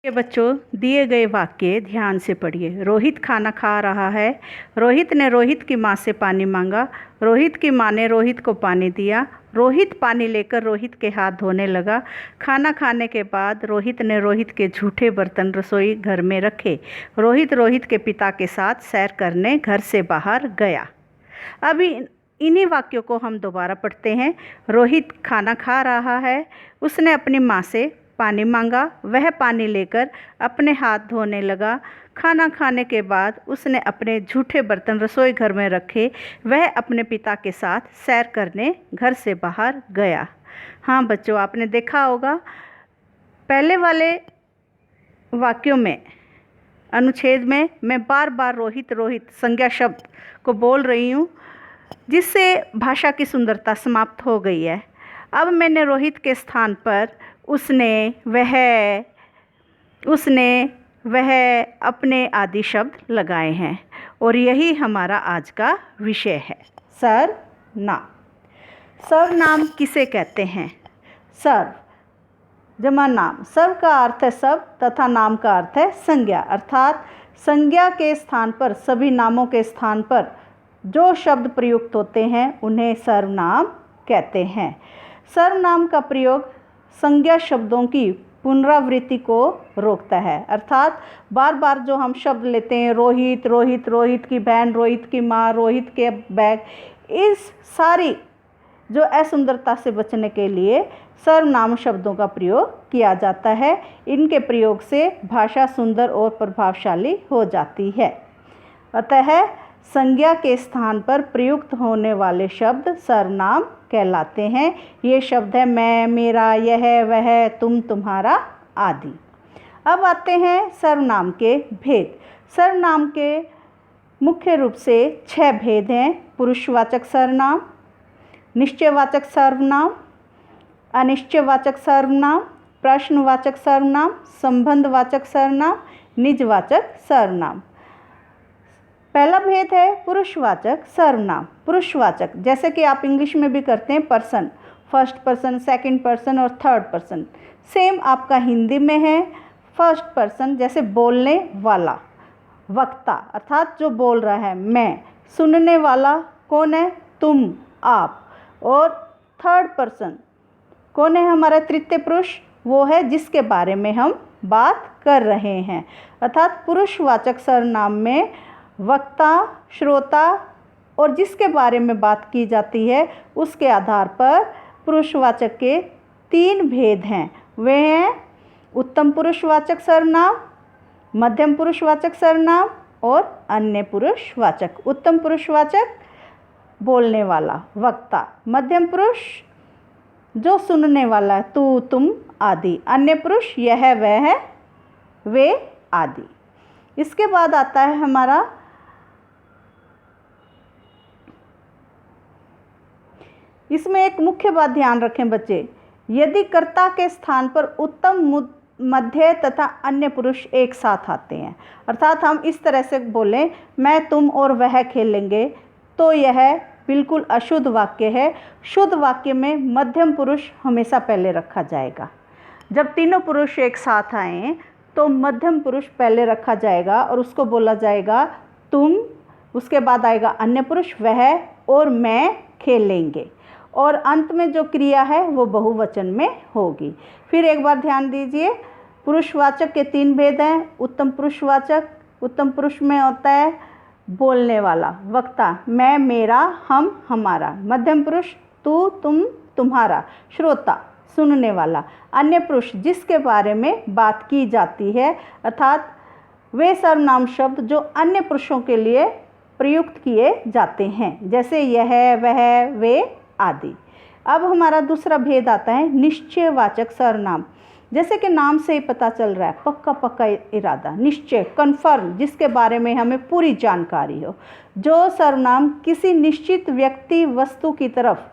ये बच्चों, दिए गए वाक्य ध्यान से पढ़िए। रोहित खाना खा रहा है। रोहित ने रोहित की माँ से पानी मांगा। रोहित की माँ ने रोहित को पानी दिया। रोहित पानी लेकर रोहित के हाथ धोने लगा। खाना खाने के बाद रोहित ने रोहित के झूठे बर्तन रसोई घर में रखे। रोहित रोहित के पिता के साथ सैर करने घर से बाहर गया। अभी इन्हीं वाक्यों को हम दोबारा पढ़ते हैं। रोहित खाना खा रहा है। उसने अपनी माँ से पानी मांगा। वह पानी लेकर अपने हाथ धोने लगा। खाना खाने के बाद उसने अपने झूठे बर्तन रसोई घर में रखे। वह अपने पिता के साथ सैर करने घर से बाहर गया। हाँ बच्चों, आपने देखा होगा पहले वाले वाक्यों में, अनुच्छेद में मैं बार बार रोहित रोहित संज्ञा शब्द को बोल रही हूँ, जिससे भाषा की सुंदरता समाप्त हो गई है। अब मैंने रोहित के स्थान पर उसने, वह अपने आदि शब्द लगाए हैं और यही हमारा आज का विषय है। सर्वनाम। सर्वनाम किसे कहते हैं? सर्व जमा नाम। सर्व का अर्थ है सब तथा नाम का अर्थ है संज्ञा, अर्थात संज्ञा के स्थान पर, सभी नामों के स्थान पर जो शब्द प्रयुक्त होते हैं उन्हें सर्वनाम कहते हैं। सर्वनाम का प्रयोग संज्ञा शब्दों की पुनरावृत्ति को रोकता है, अर्थात बार बार जो हम शब्द लेते हैं, रोहित रोहित, रोहित की बहन, रोहित की माँ, रोहित के बैग, इस सारी जो असुंदरता से बचने के लिए सर्वनाम शब्दों का प्रयोग किया जाता है। इनके प्रयोग से भाषा सुंदर और प्रभावशाली हो जाती है। अतः संज्ञा के स्थान पर प्रयुक्त होने वाले शब्द सर्वनाम कहलाते हैं। ये शब्द है मैं, मेरा, यह, वह, तुम, तुम्हारा आदि। अब आते हैं सर्वनाम के भेद। सर्वनाम के मुख्य रूप से 6 भेद हैं। पुरुषवाचक सर्वनाम, निश्चयवाचक सर्वनाम, अनिश्चयवाचक सर्वनाम, प्रश्नवाचक सर्वनाम, संबंधवाचक सर्वनाम, निजवाचक सर्वनाम। पहला भेद है पुरुषवाचक सर्वनाम। पुरुषवाचक जैसे कि आप इंग्लिश में भी करते हैं, person, first person, second person और थर्ड पर्सन, सेम आपका हिंदी में है। फर्स्ट पर्सन जैसे बोलने वाला, वक्ता अर्थात जो बोल रहा है मैं, सुनने वाला कौन है? तुम, आप। और थर्ड पर्सन कौन है? हमारा तृतीय पुरुष, वो है जिसके बारे में हम बात कर रहे हैं। अर्थात पुरुषवाचक सर्वनाम में वक्ता, श्रोता और जिसके बारे में बात की जाती है उसके आधार पर पुरुषवाचक के 3 भेद हैं। वे हैं उत्तम पुरुषवाचक सर्वनाम, मध्यम पुरुषवाचक सर्वनाम और अन्य पुरुषवाचक। उत्तम पुरुषवाचक बोलने वाला, वक्ता। मध्यम पुरुष जो सुनने वाला, तू, तुम आदि। अन्य पुरुष यह, वह, वे आदि। इसके बाद आता है हमारा इसमें एक मुख्य बात ध्यान रखें बच्चे, यदि कर्ता के स्थान पर उत्तम, मध्य तथा अन्य पुरुष एक साथ आते हैं, अर्थात हम इस तरह से बोलें मैं, तुम और वह खेलेंगे, तो यह बिल्कुल अशुद्ध वाक्य है। शुद्ध वाक्य में मध्यम पुरुष हमेशा पहले रखा जाएगा। जब तीनों पुरुष एक साथ आएँ तो मध्यम पुरुष पहले रखा जाएगा और उसको बोला जाएगा तुम, उसके बाद आएगा अन्य पुरुष, वह और मैं खेलेंगे, और अंत में जो क्रिया है वो बहुवचन में होगी। फिर एक बार ध्यान दीजिए, पुरुषवाचक के 3 भेद हैं। उत्तम पुरुषवाचक, उत्तम पुरुष में होता है बोलने वाला, वक्ता, मैं, मेरा, हम, हमारा। मध्यम पुरुष तू, तुम, तुम्हारा। श्रोता सुनने वाला। अन्य पुरुष जिसके बारे में बात की जाती है, अर्थात वे सर्वनाम शब्द जो अन्य पुरुषों के लिए प्रयुक्त किए जाते हैं, जैसे यह, वह, वे आदि। अब हमारा दूसरा भेद आता है निश्चयवाचक सर्वनाम। जैसे कि नाम से ही पता चल रहा है, पक्का पक्का इरादा, निश्चय, कन्फर्म, जिसके बारे में हमें पूरी जानकारी हो। जो सर्वनाम किसी निश्चित व्यक्ति, वस्तु की तरफ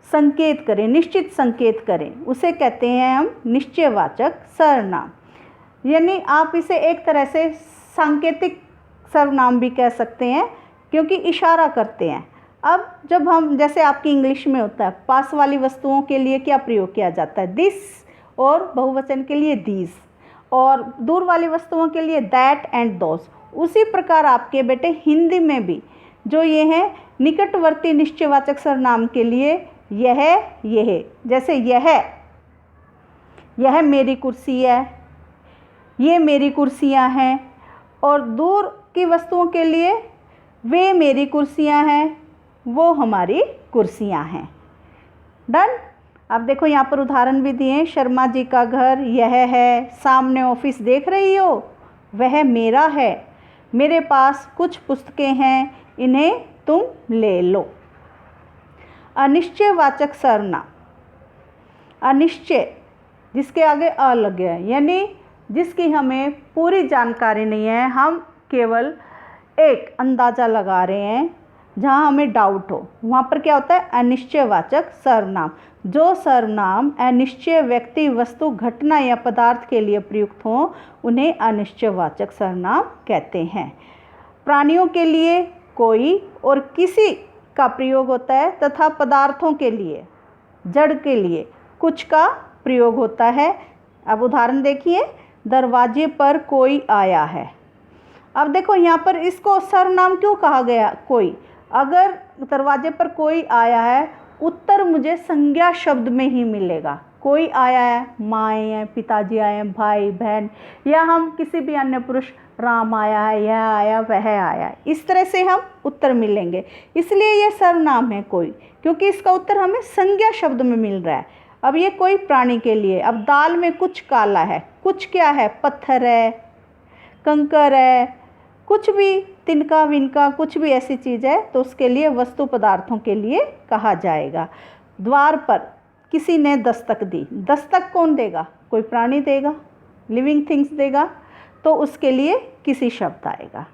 संकेत करें, निश्चित संकेत करें, उसे कहते हैं हम निश्चयवाचक सर्वनाम। यानी आप इसे एक तरह से सांकेतिक सर्वनाम भी कह सकते हैं, क्योंकि इशारा करते हैं। अब जब हम, जैसे आपकी इंग्लिश में होता है, पास वाली वस्तुओं के लिए क्या प्रयोग किया जाता है? दिस, और बहुवचन के लिए दीज। और दूर वाली वस्तुओं के लिए दैट एंड दोस। उसी प्रकार आपके बेटे हिंदी में भी जो ये है निकटवर्ती निश्चयवाचक सर्वनाम के लिए यह, जैसे यह मेरी कुर्सी है, ये मेरी कुर्सियां हैं, और दूर की वस्तुओं के लिए वे मेरी कुर्सियां हैं, वो हमारी कुर्सियां हैं। डन। अब देखो यहाँ पर उदाहरण भी दिए। शर्मा जी का घर यह है, सामने ऑफिस देख रही हो वह मेरा है, मेरे पास कुछ पुस्तकें हैं, इन्हें तुम ले लो। अनिश्चयवाचक सर्वनाम, अनिश्चय जिसके आगे अ लग गया, यानी जिसकी हमें पूरी जानकारी नहीं है, हम केवल एक अंदाज़ा लगा रहे हैं, जहाँ हमें डाउट हो, वहाँ पर क्या होता है अनिश्चयवाचक सर्वनाम। जो सर्वनाम अनिश्चय व्यक्ति, वस्तु, घटना या पदार्थ के लिए प्रयुक्त हों उन्हें अनिश्चयवाचक सर्वनाम कहते हैं। प्राणियों के लिए कोई और किसी का प्रयोग होता है तथा पदार्थों के लिए, जड़ के लिए कुछ का प्रयोग होता है। अब उदाहरण देखिए, दरवाजे पर कोई आया है। अब देखो यहाँ पर इसको सर्वनाम क्यों कहा गया कोई? अगर दरवाजे पर कोई आया है, उत्तर मुझे संज्ञा शब्द में ही मिलेगा। कोई आया है, माँ आए हैं, पिताजी आए हैं, भाई बहन, या हम किसी भी अन्य पुरुष, राम आया है, यह आया, वह आया, इस तरह से हम उत्तर मिलेंगे। इसलिए ये सर्वनाम है कोई, क्योंकि इसका उत्तर हमें संज्ञा शब्द में मिल रहा है। अब ये कोई प्राणी के लिए। अब दाल में कुछ काला है, कुछ क्या है? पत्थर है, कंकर है, कुछ भी तिनका विनका कुछ भी ऐसी चीज़ है, तो उसके लिए वस्तु पदार्थों के लिए कहा जाएगा। द्वार पर किसी ने दस्तक दी, दस्तक कौन देगा? कोई प्राणी देगा, लिविंग थिंग्स देगा, तो उसके लिए किसी शब्द आएगा।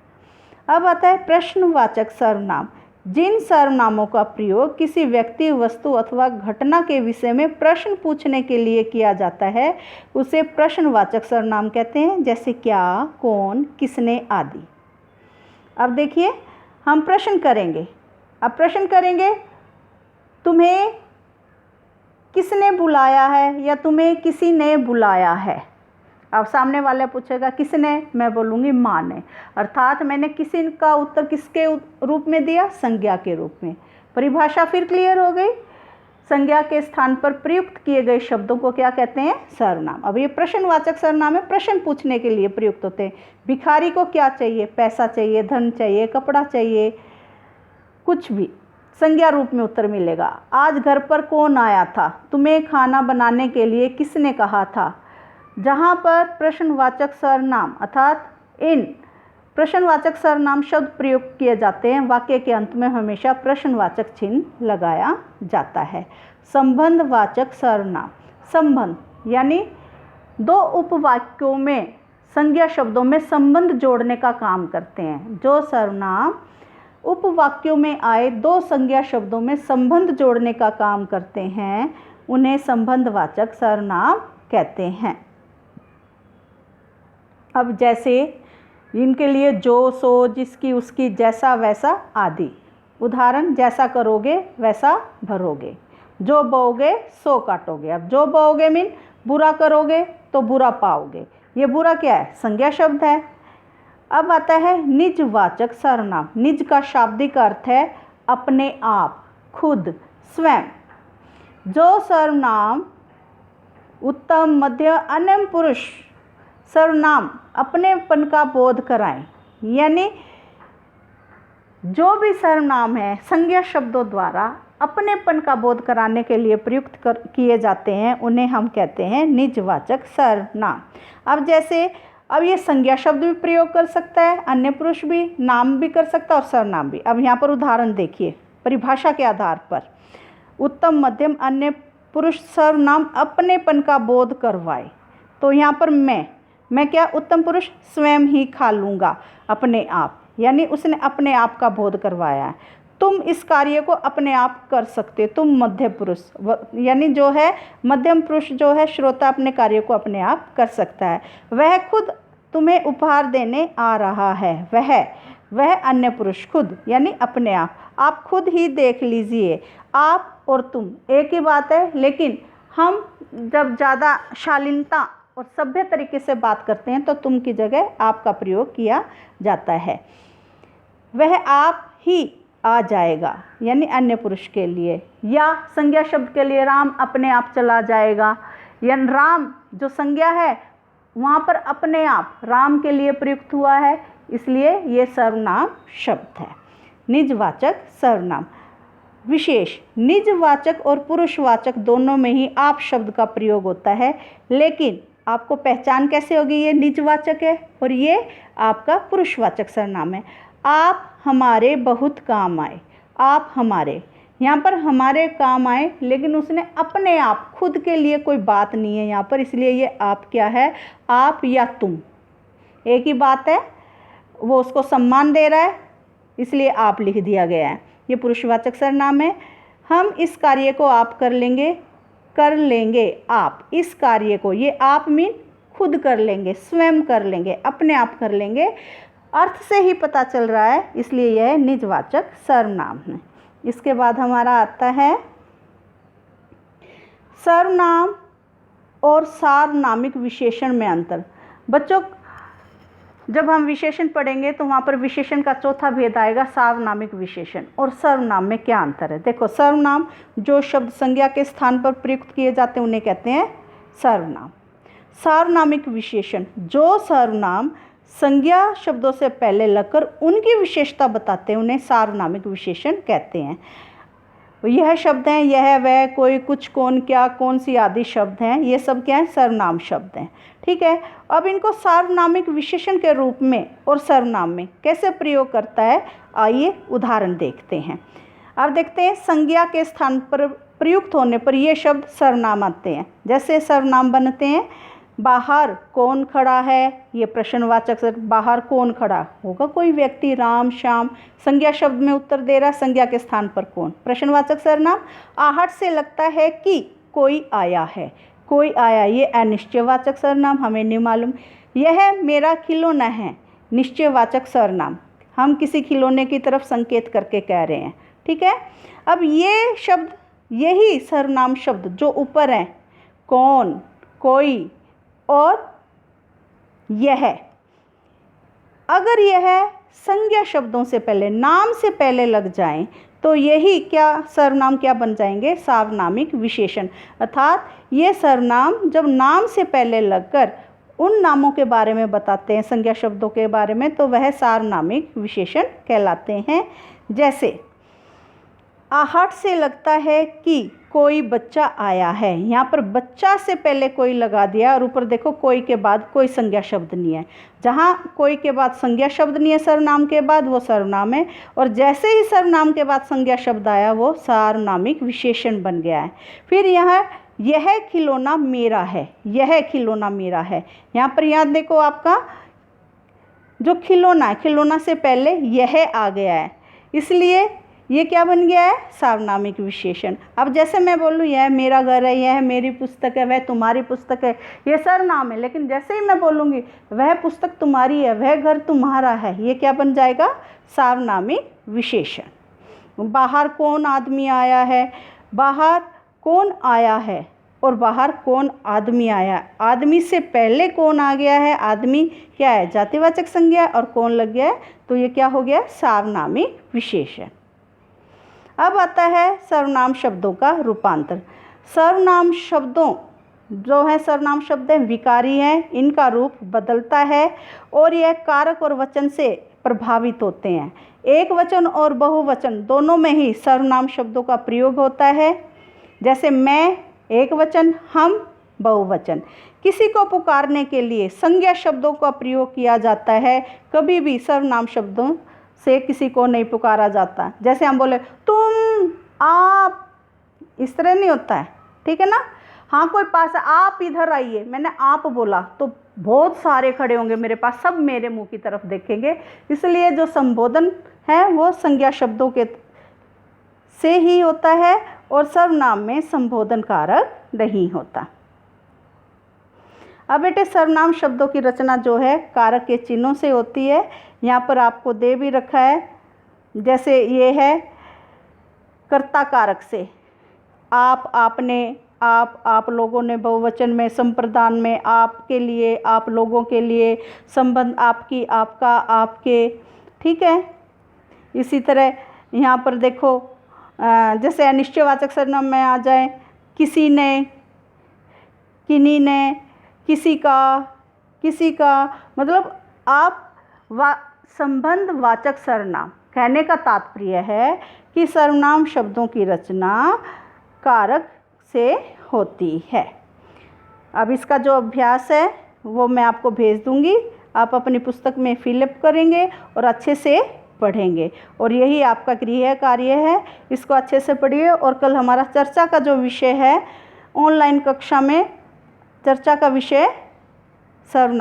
अब आता है प्रश्नवाचक सर्वनाम। जिन सर्वनामों का प्रयोग किसी व्यक्ति, वस्तु अथवा घटना के विषय में प्रश्न पूछने के लिए किया जाता है उसे प्रश्नवाचक सर्वनाम कहते हैं, जैसे क्या, कौन, किसने आदि। अब देखिए हम प्रश्न करेंगे। अब प्रश्न करेंगे, तुम्हें किसने बुलाया है या तुम्हें किसी ने बुलाया है। अब सामने वाला पूछेगा किसने, मैं बोलूँगी माँ ने, अर्थात मैंने किसी का उत्तर किसके रूप में दिया? संज्ञा के रूप में। परिभाषा फिर क्लियर हो गई। संज्ञा के स्थान पर प्रयुक्त किए गए शब्दों को क्या कहते हैं? सर्वनाम। अब ये प्रश्नवाचक सर्वनाम है, प्रश्न पूछने के लिए प्रयुक्त होते हैं। भिखारी को क्या चाहिए? पैसा चाहिए, धन चाहिए, कपड़ा चाहिए, कुछ भी संज्ञा रूप में उत्तर मिलेगा। आज घर पर कौन आया था? तुम्हें खाना बनाने के लिए किसने कहा था? जहाँ पर प्रश्नवाचक सर्वनाम अर्थात इन प्रश्नवाचक सर्वनाम शब्द प्रयोग किए जाते हैं, वाक्य के अंत में हमेशा प्रश्नवाचक चिन्ह लगाया जाता है। संबंधवाचक सर्वनाम, संबंध यानी दो उपवाक्यों में संज्ञा शब्दों में संबंध जोड़ने का काम करते हैं। जो सर्वनाम उपवाक्यों में आए दो संज्ञा शब्दों में संबंध जोड़ने का काम करते हैं उन्हें संबंधवाचक सर्वनाम कहते हैं। अब जैसे इनके लिए जो, सो, जिसकी, उसकी, जैसा, वैसा आदि। उदाहरण, जैसा करोगे वैसा भरोगे, जो बोओगे सो काटोगे। अब जो बोओगे मीन बुरा करोगे तो बुरा पाओगे। ये बुरा क्या है? संज्ञा शब्द है। अब आता है निजवाचक सर्वनाम। निज का शाब्दिक अर्थ है अपने आप, खुद, स्वयं। जो सर्वनाम उत्तम, मध्य, अन्य पुरुष सर्वनाम अपनेपन का बोध कराएं, यानी जो भी सर्वनाम है संज्ञा शब्दों द्वारा अपनेपन का बोध कराने के लिए प्रयुक्त किए जाते हैं उन्हें हम कहते हैं निजवाचक सर्वनाम। अब जैसे अब ये संज्ञा शब्द भी प्रयोग कर सकता है, अन्य पुरुष भी, नाम भी कर सकता है और सर्वनाम भी। अब यहाँ पर उदाहरण देखिए परिभाषा के आधार पर। उत्तम, मध्यम, अन्य पुरुष सर्वनाम अपनेपन का बोध करवाए। तो यहाँ पर मैं क्या? उत्तम पुरुष स्वयं ही खा लूँगा अपने आप, यानी उसने अपने आप का बोध करवाया है। तुम इस कार्य को अपने आप कर सकते, तुम मध्य पुरुष, यानी जो है मध्यम पुरुष जो है श्रोता अपने कार्य को अपने आप कर सकता है। वह खुद तुम्हें उपहार देने आ रहा है, वह अन्य पुरुष, खुद यानी अपने आप खुद ही देख लीजिए। आप और तुम एक ही बात है, लेकिन हम जब ज़्यादा शालीनता और सभ्य तरीके से बात करते हैं तो तुम की जगह आप का प्रयोग किया जाता है। वह आप ही आ जाएगा यानी अन्य पुरुष के लिए, या संज्ञा शब्द के लिए राम अपने आप चला जाएगा, या राम जो संज्ञा है वहाँ पर अपने आप राम के लिए प्रयुक्त हुआ है, इसलिए ये सर्वनाम शब्द है। निजवाचक सर्वनाम। विशेष निजवाचक और पुरुषवाचक दोनों में ही आप शब्द का प्रयोग होता है, लेकिन आपको पहचान कैसे होगी ये निजवाचक है और ये आपका पुरुषवाचक सर्वनाम है। आप हमारे बहुत काम आए, आप हमारे, यहाँ पर हमारे काम आए, लेकिन उसने अपने आप खुद के लिए कोई बात नहीं है यहाँ पर, इसलिए ये आप क्या है, आप या तुम एक ही बात है, वो उसको सम्मान दे रहा है इसलिए आप लिख दिया गया है। ये पुरुषवाचक सर्वनाम है। हम इस कार्य को आप कर लेंगे आप इस कार्य को, ये आप मीन खुद कर लेंगे, स्वयं कर लेंगे, अपने आप कर लेंगे, अर्थ से ही पता चल रहा है, इसलिए यह निजवाचक सर्वनाम है। इसके बाद हमारा आता है सर्वनाम और सार्वनामिक विशेषण में अंतर। बच्चों जब हम विशेषण पढ़ेंगे तो वहाँ पर विशेषण का चौथा भेद आएगा, सार्वनामिक विशेषण और सर्वनाम में क्या अंतर है। देखो, सर्वनाम जो शब्द संज्ञा के स्थान पर प्रयुक्त किए जाते हैं उन्हें कहते हैं सर्वनाम। सार्वनामिक विशेषण जो सर्वनाम संज्ञा शब्दों से पहले लगकर उनकी विशेषता बताते हैं उन्हें सार्वनामिक विशेषण कहते हैं। यह शब्द हैं, यह वह, कोई, कुछ, कौन, क्या, कौन सी आदि शब्द हैं, ये सब क्या है, सर्वनाम शब्द हैं। ठीक है, अब इनको सार्वनामिक विशेषण के रूप में और सर्वनाम में कैसे प्रयोग करता है, आइए उदाहरण देखते हैं। अब देखते हैं संज्ञा के स्थान पर प्रयुक्त होने पर ये शब्द सर्वनाम आते हैं। जैसे सर्वनाम बनते हैं, बाहर कौन खड़ा है, ये प्रश्नवाचक से बाहर कौन खड़ा होगा, कोई व्यक्ति, राम, श्याम, संज्ञा शब्द में उत्तर दे रहा है, संज्ञा के स्थान पर कौन, प्रश्नवाचक सर्वनाम। आहट से लगता है कि कोई आया है, कोई आया, ये अनिश्चयवाचक सर्वनाम, हमें नहीं मालूम। यह मेरा खिलौना है, निश्चयवाचक सर्वनाम, हम किसी खिलौने की तरफ संकेत करके कह रहे हैं। ठीक है, अब ये शब्द, यही सर्वनाम शब्द जो ऊपर हैं, कौन, कोई और यह, अगर यह संज्ञा शब्दों से पहले, नाम से पहले लग जाएं तो यही क्या सर्वनाम क्या बन जाएंगे, सार्वनामिक विशेषण। अर्थात ये सर्वनाम जब नाम से पहले लगकर उन नामों के बारे में बताते हैं, संज्ञा शब्दों के बारे में, तो वह सार्वनामिक विशेषण कहलाते हैं। जैसे आहट से लगता है कि कोई बच्चा आया है, यहाँ पर बच्चा से पहले कोई लगा दिया और ऊपर देखो कोई के बाद कोई संज्ञा शब्द नहीं है। जहाँ कोई के बाद संज्ञा शब्द नहीं है सर्वनाम के बाद, वो सर्वनाम है, और जैसे ही सर्वनाम के बाद संज्ञा शब्द आया वो सार्वनामिक विशेषण बन गया है। फिर यहाँ यह खिलौना मेरा है, यह खिलौना मेरा है, यहाँ पर याद देखो आपका जो खिलौना है, खिलौना से पहले यह आ गया है, इसलिए ये क्या बन गया है, सार्वनामिक विशेषण। अब जैसे मैं बोलूँ यह मेरा घर है, यह मेरी पुस्तक है, वह तुम्हारी पुस्तक है, ये सर्वनाम है, लेकिन जैसे ही मैं बोलूँगी वह पुस्तक तुम्हारी है, वह घर तुम्हारा है, ये क्या बन जाएगा, सार्वनामिक विशेषण। बाहर कौन आदमी आया है, बाहर कौन आया है और बाहर कौन आदमी आया, आदमी से पहले कौन आ गया है, आदमी क्या है, जातिवाचक संज्ञा, और कौन लग गया है, तो ये क्या हो गया, सार्वनामिक विशेषण। अब आता है सर्वनाम शब्दों का रूपांतर। सर्वनाम शब्दों जो है, सर्वनाम शब्द हैं विकारी हैं, इनका रूप बदलता है और यह कारक और वचन से प्रभावित होते हैं। एक वचन और बहुवचन दोनों में ही सर्वनाम शब्दों का प्रयोग होता है। जैसे मैं एक वचन, हम बहुवचन। किसी को पुकारने के लिए संज्ञा शब्दों का प्रयोग किया जाता है, कभी भी सर्वनाम शब्दों से किसी को नहीं पुकारा जाता। जैसे हम बोले तुम, आप, इस तरह नहीं होता है, ठीक है ना। हाँ, कोई पास है, आप इधर आइए, मैंने आप बोला तो बहुत सारे खड़े होंगे मेरे पास, सब मेरे मुंह की तरफ देखेंगे, इसलिए जो संबोधन है वो संज्ञा शब्दों के से ही होता है और सर्वनाम में संबोधन कारक नहीं होता। अब बेटे सर्वनाम शब्दों की रचना जो है कारक के चिन्हों से होती है, यहाँ पर आपको दे भी रखा है। जैसे ये है कर्ता कारक से, आप, आपने, आप लोगों ने बहुवचन में, संप्रदान में, आपके लिए, आप लोगों के लिए, संबंध आपकी, आपका, आपके, ठीक है। इसी तरह यहाँ पर देखो जैसे अनिश्चयवाचक सर्वनाम में आ जाए, किसी ने, किन्हीं ने, किसी का, मतलब आप संबंध वाचक सर्वनाम। कहने का तात्पर्य है कि सर्वनाम शब्दों की रचना कारक से होती है। अब इसका जो अभ्यास है वो मैं आपको भेज दूंगी, आप अपनी पुस्तक में फिलअप करेंगे और अच्छे से पढ़ेंगे, और यही आपका गृह कार्य है। इसको अच्छे से पढ़िए, और कल हमारा चर्चा का जो विषय है, ऑनलाइन कक्षा में चर्चा का विषय सर्वनाम